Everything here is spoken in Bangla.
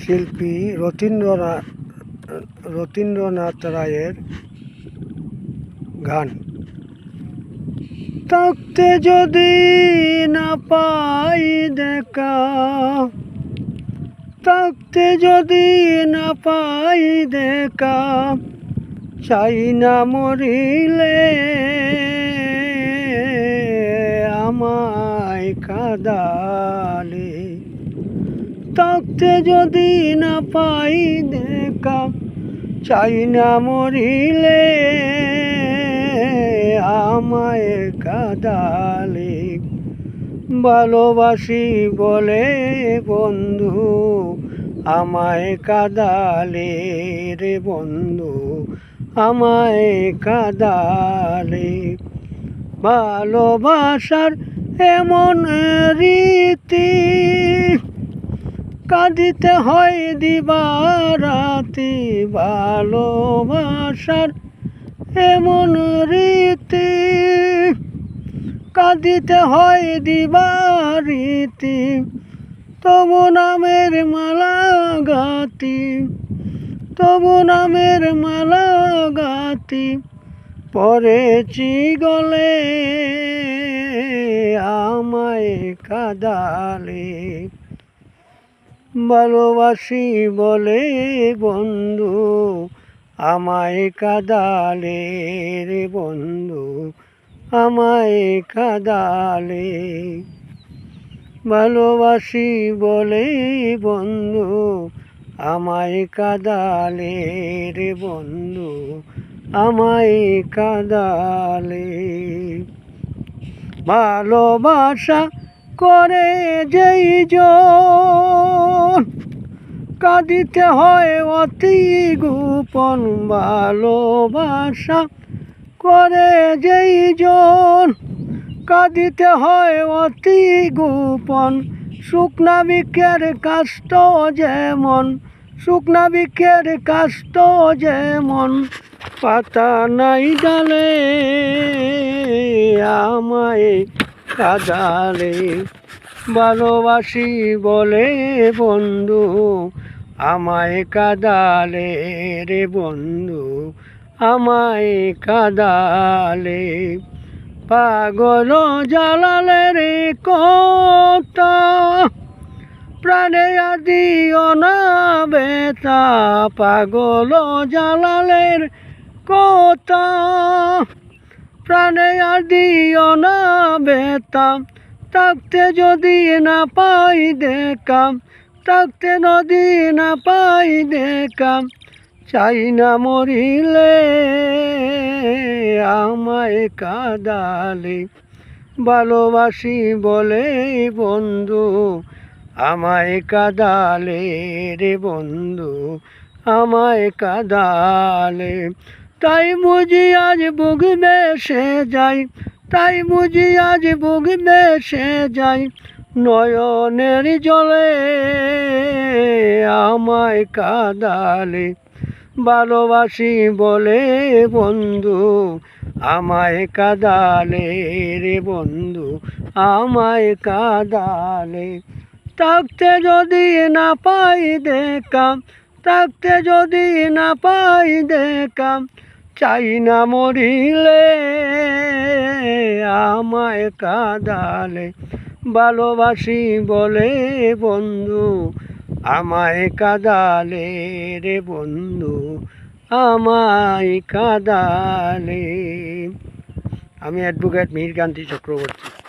শিল্পী রথীন্দ্রনাথ রায়ের গান। থাকতে যদি না পাই দেখা, থাকতে যদি না পাই দেখা, চাই না মরিলে আমায় কাঁদালে। থাকতে যদি না পাই দেখা, চাই না মরিলে আমায় কাঁদালে। ভালোবাসি বলে বন্ধু আমায় কাঁদালে রে বন্ধু, আমায় কাঁদালে। ভালোবাসার এমন রীতি, কাঁদিতে হয় দিবারাতি। ভালোবাসার এমন রীতি, কাঁদিতে হয় দিবারীতি। তবু নামের মালা গাতি, তবু নামের মালা গাতি, পরেছি গলে আমায় কাঁদালে। ভালোবাসি বলে বন্ধু আমায় কাঁদালে রে বন্ধু, আমায় কাঁদালে। ভালোবাসি বলে বন্ধু আমায় কাঁদালে রে বন্ধু, আমায় কাঁদালে। ভালোবাসা করে যেই জন, কাঁদিতে হয় অতি গোপন। ভালোবাসা করে যেই জন, কাঁদিতে হয় অতি গোপন। শুকনা বৃক্ষের কাষ্ঠ যেমন, শুকনা বৃক্ষের কাষ্ঠ যেমন, পাতা নাই ডালে আমায় কাঁদালে। ভালোবাসি বলে বন্ধু আমায় কাঁদালে রে বন্ধু, আমায় কাঁদালে। পাগল জ্বালালে রে কথা, প্রাণে আদি অনাবেতা। পাগল জ্বালালের কথা, প্রাণে আদি অনাবেতা। থাকতে যদি না পাই দেখা, থাকতে যদি না পাই দেখা, চাই না মরিলে আমায় কাঁদালে। ভালোবাসি বলে বন্ধু আমায় কাঁদালে রে বন্ধু, আমায় কাঁদালে। তাই বুঝি আজ বুক বেসে যাই, তাই বুঝি আজ বুক বেসে যাই, নয়নের জলে আমায় কাঁদালে। ভালোবাসি বলে বন্ধু আমায় কাঁদালে রে বন্ধু, আমায় কাঁদালে। থাকতে যদি না পাই দেখা, থাকতে যদি না পাই দেখা, চাই না মরিলে আমায় কাঁদালে। ভালোবাসি বলে বন্ধু আমায় কাঁদালে রে বন্ধু, আমায় কাঁদালে। আমি অ্যাডভোকেট মীরকান্তি চক্রবর্তী।